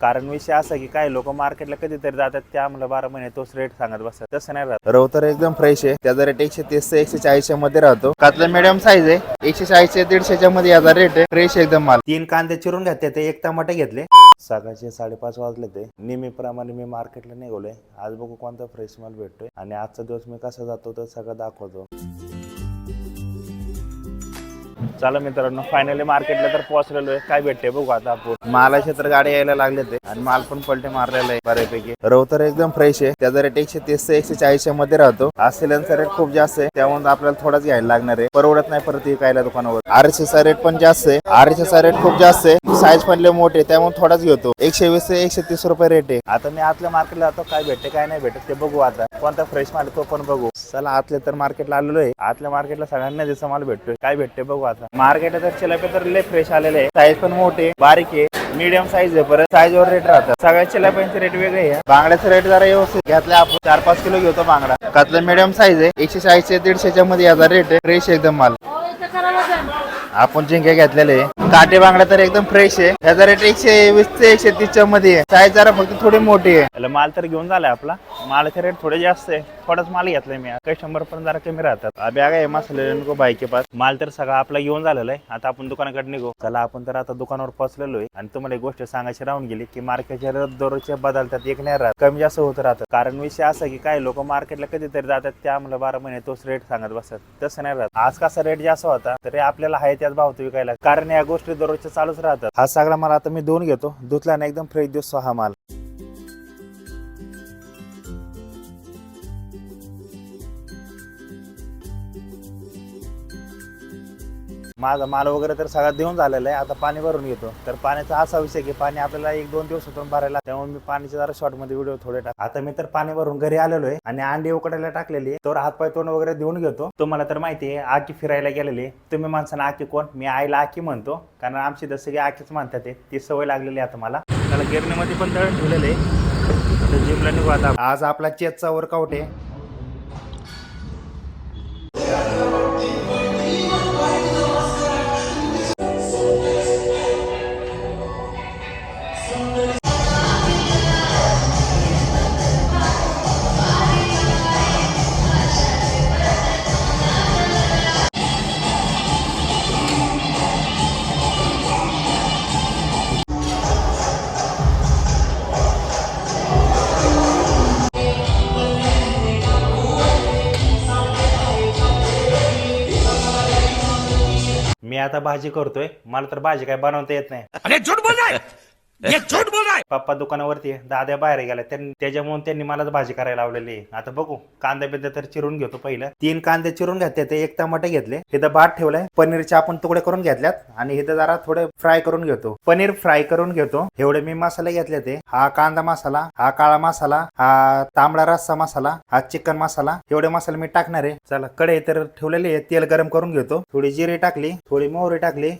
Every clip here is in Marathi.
कारण विषय असा की काही लोक मार्केटला कधीतरी जातात ते आम्हाला 12 महिने तोच रेट सांगत बसतात, तसं नाही राहत. रव तर एकदम फ्रेश आहे, त्याचा रेट 130 ते 140 मध्ये राहतो. कातला मीडियम साईज आहे, 140 ते 150 मध्ये याचा रेट आहे. फ्रेश एकदम माल. 3 कांदे चिरून घेतले, ते 1 टमाटे घेतले. सकाळचे 5:30 वाजले ते नेहमीप्रमाणे मी मार्केटला निघालोय. आज बघू कोणता फ्रेश माल भेटतोय आणि आजचा दिवस मी कसा जातो तर सगळं दाखवतो. चला मित्रांनो, फायनली मार्केटला तर पोहोचलेलो आहे. काय भेटते बघू आता आपण. मालाचे तर गाडी यायला लागले ते आणि माल पण पलटे मारलेला आहे बऱ्यापैकी. रव तर एकदम फ्रेश आहे, त्याचा रेट 130 ते 140 मध्ये राहतो. ऑस्ट्रेलियनचा रेट खूप जास्त आहे, त्यामुळे आपल्याला थोडाच घ्यायला लागणार आहे. परवडत नाही परत विकायला दुकानावर. आरएसचा रेट पण जास्त आहे, आरएसचा रेट खूप जास्त आहे. साईज पण लय मोठे, त्यामुळे थोडाच घेतो. 120 ते 130 रुपये रेट आहे. आता मी आतल्या मार्केटला जातो, काय भेटते काय नाही भेटत ते बघू. आता कोणता फ्रेश माल तो पण बघू. चला आतले तर मार्केटला आलेलो आहे. आतल्या मार्केटला सगळ्यांना दिवसा माल भेटतोय, काय भेटते बघू. आता मार्केट तर चिलापी तर लय फ्रेश आलेले आहे. साईज पण मोठे बारीक आहे, मीडियम साईज आहे. परत साईज वर रेट राहतात. सगळ्या चिलाप्यांचे रेट वेगळे आहे. बांगड्याचा रेट जरा व्यवस्थित घेतला आपण. 4-5 किलो घेतो बांगडा. कातला मीडियम साईज आहे, 140 ते 150 मध्ये याचा रेट आहे. फ्रेश एकदम माल. आपण झिंगे घेतलेले काटे बांगडा तर एकदम फ्रेश आहे. याचा रेट 120 ते 130 मध्ये आहे. साईज जरा फक्त थोडी मोठी आहे. माल तर घेऊन झालाय आपला. मालाचे रेट थोडे जास्त आहे, थोडाच माल घेतलाय मी. कस्टमर पण जरा कमी राहतात. बॅग आहे मसाले नको बाईके पास. माल तर सगळा आपला घेऊन झालेला आहे. आता आपण दुकानाकडे निघू. चला आपण तर आता दुकानावर पोहोचलेलो आहे आणि तुम्हाला एक गोष्ट सांगायची राहून गेली की मार्केटचे रेट दररोजचे बदलतात, एक नाही राहत, कमी जास्त होत राहतात. कारण विषय असा की काही लोक मार्केटला कधीतरी जातात ते आम्हाला 12 महिने तोच रेट सांगत बसतात, तसं नाही राहत. आज कसा रेट जास्त होता तरी आपल्याला आहे त्याच भाव विकायला, कारण या गोष्टी दररोजच्या चालूच राहतात. हा सगळा माल आता मी धुवून घेतो. धुतला ना एकदम फ्रेश दिसतो हा माल. माझा माल वगैरे तर सगळा देऊन झालेला आहे. आता पाणी भरून घेतो. तर पाण्याचा असा विषय की पाणी आपल्याला 1-2 दिवस होतो भरायला, त्यामुळे मी पाणीचे जरा शॉर्ट मध्ये व्हिडिओ थोडे टाक. आता मी तर पाणी भरून घरी आलेलो आहे आणि अंडी उकडायला टाकलेली. तर हातपाय तोंड वगैरे देऊन घेतो. तुम्हाला तर माहिती आहे आकी फिरायला गेलेली. तुम्ही माणसांना आकी कोण, मी आईला आकी म्हणतो, कारण आमची जसं की आकीच म्हणतात ती सवय लागलेली आता मला. त्याला गिरणीमध्ये पण दळण ठेवलेले. आता जिमला निघू आता. आज आपला चेसचा वर्कआउट आहे. मी आता भाजी करतोय. मला तर भाजी काय बनवता येत नाही. अरे झूठ बोल रहा है, ये झूठ बोल रहा है. पप्पा दुकानावरती, दादा बाहेर गेला, त्याच्यामुळे त्यांनी मलाच भाजी करायला लावलेली. आता बघू. कांदा बिंदा तर चिरून घेतो पहिलं. 3 कांदे चिरून घेतले, ते 1 टमाटे घेतले. इथं भात ठेवलाय. पनीरचे आपण तुकडे करून घेतल्यात आणि इथं जरा थोडे फ्राय करून घेतो. पनीर फ्राय करून घेतो. एवढे मी मसाले घेतले. ते हा कांदा मसाला, हा काळा मसाला, हा तांबडा रस्सा मसाला, हा चिकन मसाला, एवढे मसाले मी टाकणार आहे. चला कढई तर ठेवलेली आहे. तेल गरम करून घेतो. थोडी जिरे टाकली, थोडी मोहरी टाकली.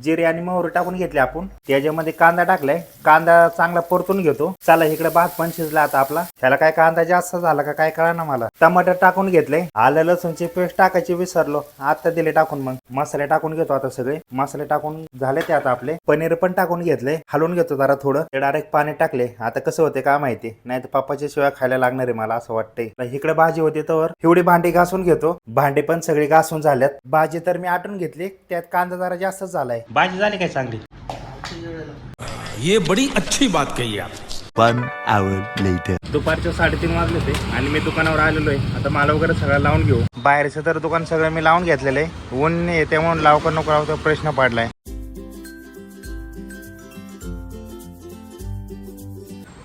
जिरे आणि मोहरी टाकून घेतली आपण. त्याच्यामध्ये कांदा टाकलाय. कांदा चांगला परतून घेतो. चला इकडे भात पण शिजला आता आपला. त्याला काय कांदा जास्त झाला का काय कळा ना मला. टमाटर टाकून घेतले. आलं लसूणची पेस्ट टाकायची विसरलो, आता दिले टाकून. मग मसाले टाकून घेतो. आता सगळे मसाले टाकून झाले ते आता आपले. पनीर पण टाकून घेतले. हलवून घेतो जरा थोडं. ते डायरेक्ट पाणी टाकले. आता कसं होते काय माहिती, नाही तर पप्पाच्या शिवाय खायला लागणार आहे मला असं वाटतंय. इकडे भाजी होती तर एवढी भांडी घासून घेतो. भांडी पण सगळी घासून झाल्यात. भाजी तर मी आटून घेतली. त्यात कांदा जरा जास्त झालाय. भाजी झाली काय चांगली. ये बड़ी अच्छी बात कही आप. 1 hour later. दुपारच्या 3:30 वाजले ते आणि मी दुकानावर आलेलो आहे. आता माल वगैरे सगळं लावून घेऊ. बाहेरचं तर दुकान सगळं मी लावून घेतलेलं आहे. ऊन नाही त्यामुळे लाव का नको लावतो प्रश्न पडलाय.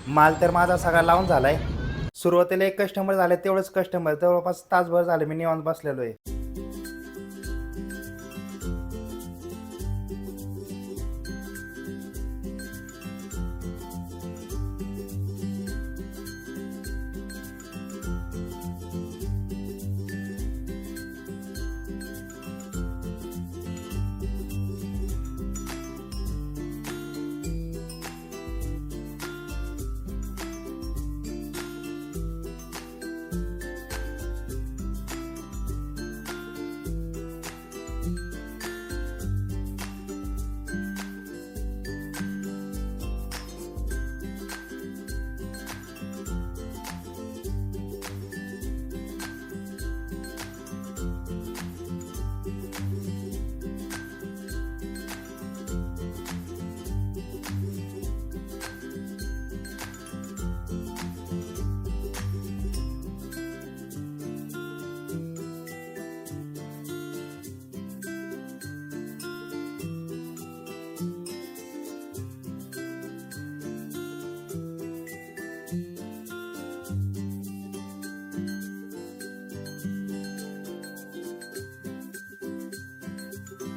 माल तर माझा सगळा लावून झालाय. सुरुवातीला 1 कस्टमर झाले, तेवढंच कस्टमर जवळपास तासभर झाले मी निवांत बसलेलो आहे.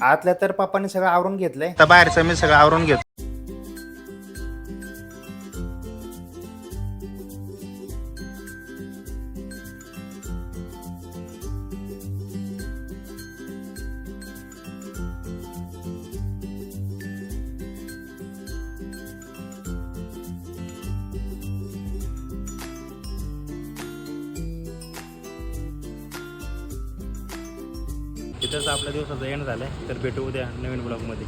आतल्या तर पप्पाने सगळं आवरून घेतलंय, तर बाहेरचं मी सगळं आवरून घेतो. इथंच आपल्या दिवसाचं एंड झालंय, तर भेटू उद्या नवीन ब्लॉगमध्ये.